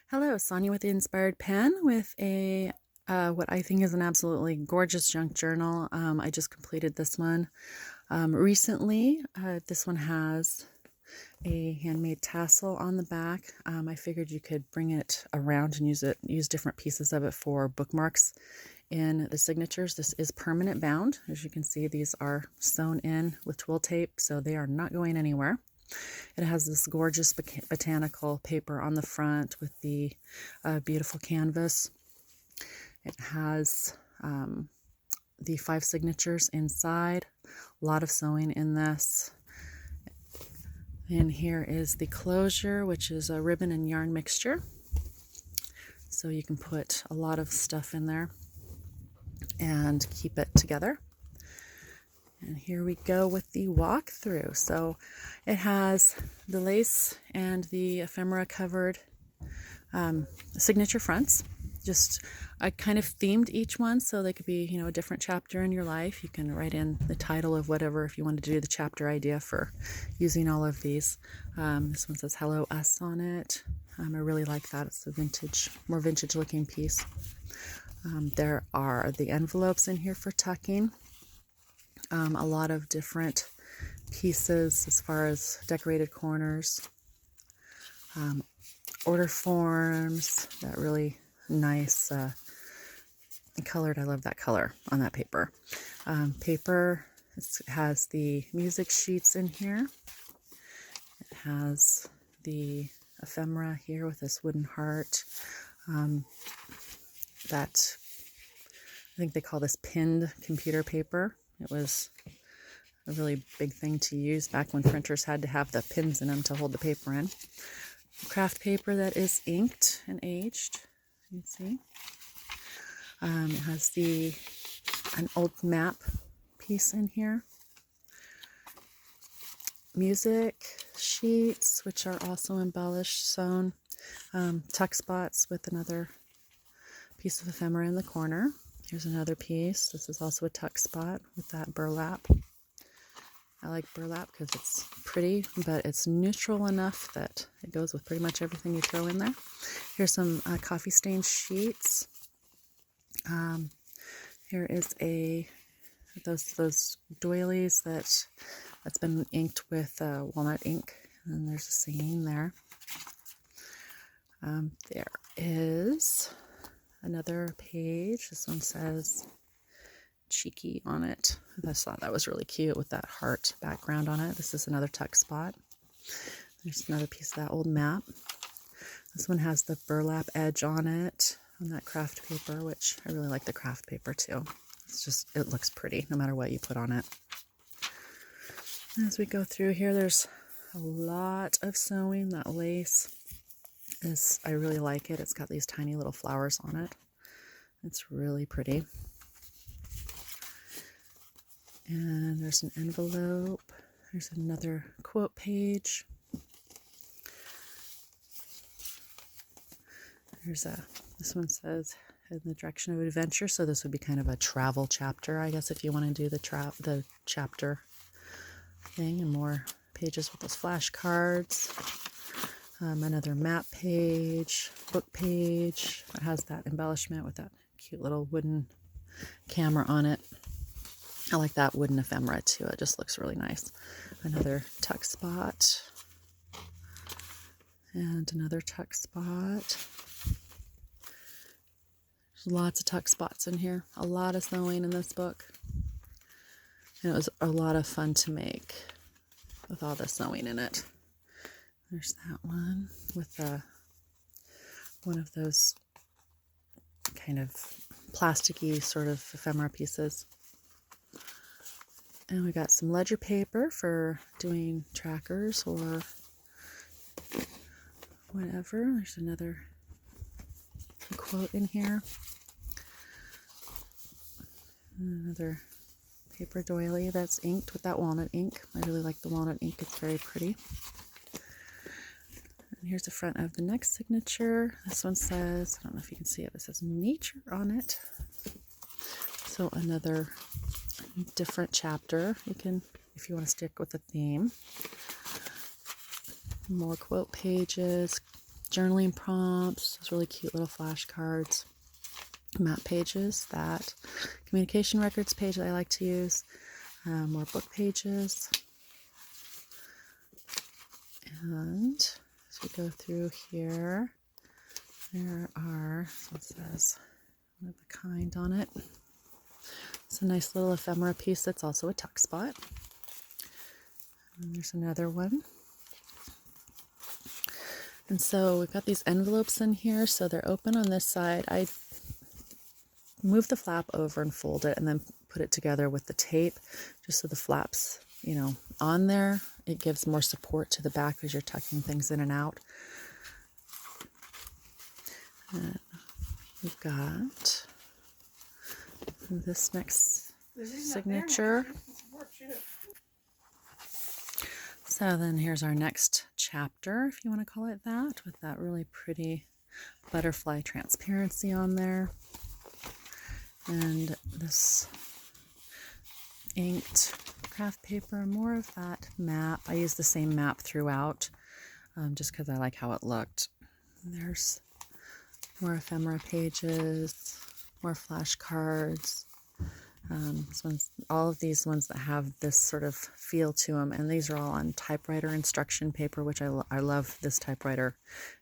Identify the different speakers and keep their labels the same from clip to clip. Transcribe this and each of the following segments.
Speaker 1: Hello, Sonia with the Inspired Pen with a what I think is an absolutely gorgeous junk journal. I just completed this one recently. This one has a handmade tassel on the back. I figured you could bring it around and use different pieces of it for bookmarks in the signatures. This is permanent bound. As you can see, these are sewn in with twill tape, so they are not going anywhere. It has this gorgeous botanical paper on the front with the beautiful canvas. It has the 5 signatures inside. A lot of sewing in this. And here is the closure, which is a ribbon and yarn mixture. So you can put a lot of stuff in there and keep it together. And here we go with the walkthrough. So it has the lace and the ephemera covered signature fronts. Just I kind of themed each one so they could be, a different chapter in your life. You can write in the title of whatever if you wanted to do the chapter idea for using all of these. This one says Hello Us on it. I really like that. It's a more vintage looking piece. There are the envelopes in here for tucking. A lot of different pieces as far as decorated corners, order forms, that really nice colored. I love that color on that paper. Paper, it has the music sheets in here. It has the ephemera here with this wooden heart. That I think they call this pinned computer paper. It was a really big thing to use back when printers had to have the pins in them to hold the paper in. Craft paper that is inked and aged. You can see. It has an old map piece in here. Music sheets, which are also embellished, sewn. Tuck spots with another piece of ephemera in the corner. Here's another piece. This is also a tuck spot with that burlap. I like burlap because it's pretty, but it's neutral enough that it goes with pretty much everything you throw in there. Here's some coffee stain sheets. Here is those doilies that's been inked with walnut ink, and there's a saying there. There is another page. This one says cheeky on it. I just thought that was really cute with that heart background on it. This is another tuck spot. There's another piece of that old map. This one has the burlap edge on it, on that craft paper, which I really like the craft paper too. It looks pretty no matter what you put on it. As we go through here, there's a lot of sewing. That lace I really like it. It's got these tiny little flowers on it. It's really pretty. And there's an envelope. There's another quote page. This one says in the direction of adventure. So this would be kind of a travel chapter, I guess, if you want to do the chapter thing, and more pages with those flashcards. Another map page, book page. It has that embellishment with that cute little wooden camera on it. I like that wooden ephemera too. It just looks really nice. Another tuck spot. And another tuck spot. There's lots of tuck spots in here. A lot of sewing in this book. And it was a lot of fun to make with all the sewing in it. There's that one with one of those kind of plasticky sort of ephemera pieces. And we got some ledger paper for doing trackers or whatever. There's another quote in here. Another paper doily that's inked with that walnut ink. I really like the walnut ink. It's very pretty. And here's the front of the next signature. This one says, I don't know if you can see it, but it says nature on it. So another different chapter. You can, if you want to stick with the theme. More quote pages, journaling prompts, those really cute little flashcards, map pages, that communication records page that I like to use, more book pages. And as we go through here, there are, so it says, one of a kind on it. It's a nice little ephemera piece that's also a tuck spot. And there's another one. And so we've got these envelopes in here, so they're open on this side. I move the flap over and fold it and then put it together with the tape just so the flap's, on there. It gives more support to the back as you're tucking things in and out. And we've got this next signature. So then here's our next chapter, if you want to call it that, with that really pretty butterfly transparency on there. And this inked craft paper, more of that map. I use the same map throughout, just because I like how it looked. And there's more ephemera pages, more flashcards. All of these ones that have this sort of feel to them, and these are all on typewriter instruction paper, which I love this typewriter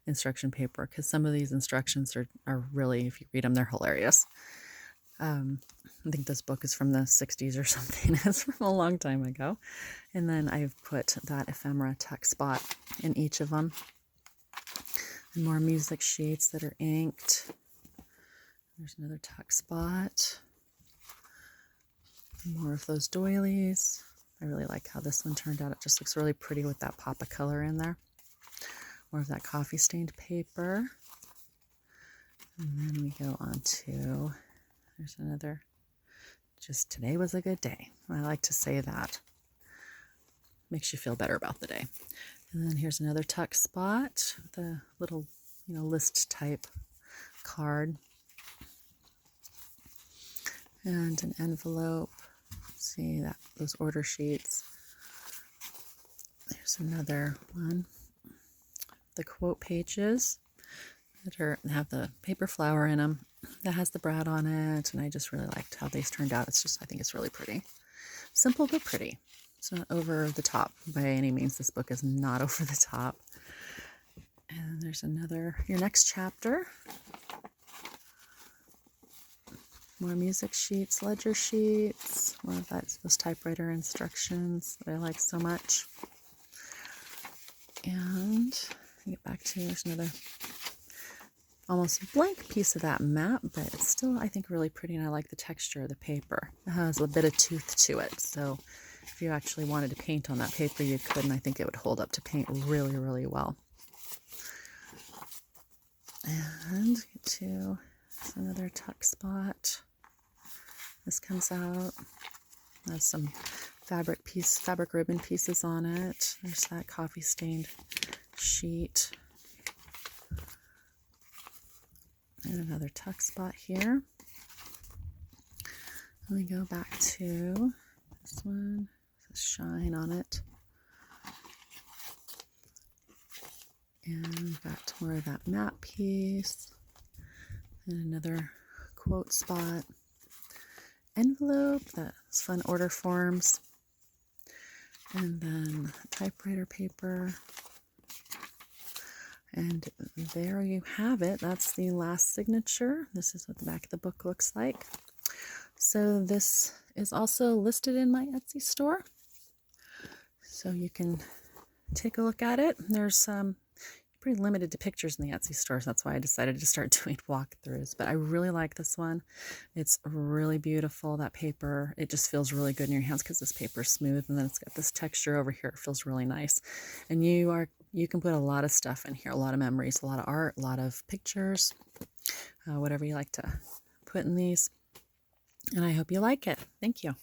Speaker 1: instruction paper because some of these instructions are really, if you read them, they're hilarious. I think this book is from the 60s or something. It's from a long time ago. And then I've put that ephemera tuck spot in each of them. And more music sheets that are inked. There's another tuck spot. More of those doilies. I really like how this one turned out. It just looks really pretty with that pop of color in there. More of that coffee stained paper. And then we go on to, there's another, just today was a good day. I like to say that. Makes you feel better about the day. And then here's another tuck spot with a little, list type card. And an envelope. See that, those order sheets. There's another one. The quote pages that have the paper flower in them that has the brad on it, and I just really liked how these turned out. I think it's really pretty. Simple but pretty. It's not over the top by any means. This book is not over the top. And there's your next chapter. More music sheets, ledger sheets, more of those typewriter instructions that I like so much. And get back to, there's another almost blank piece of that map, but it's still, I think, really pretty, and I like the texture of the paper. It has a bit of tooth to it, so if you actually wanted to paint on that paper, you could, and I think it would hold up to paint really, really well. And get to another tuck spot. This comes out. Has some fabric ribbon pieces on it. There's that coffee stained sheet. And another tuck spot here. And we go back to this one. There's a shine on it. And we've got more of that map piece. And another quote spot. Envelope, that's fun order forms. And then typewriter paper. And there you have it. That's the last signature. This is what the back of the book looks like. So this is also listed in my Etsy store. So you can take a look at it. There's pretty limited to pictures in the Etsy store, so that's why I decided to start doing walkthroughs. But I really like this one. It's really beautiful. That paper, it just feels really good in your hands because this paper is smooth, and then it's got this texture over here. It feels really nice. And you can put a lot of stuff in here, a lot of memories, a lot of art, a lot of pictures, whatever you like to put in these. And I hope you like it. Thank you.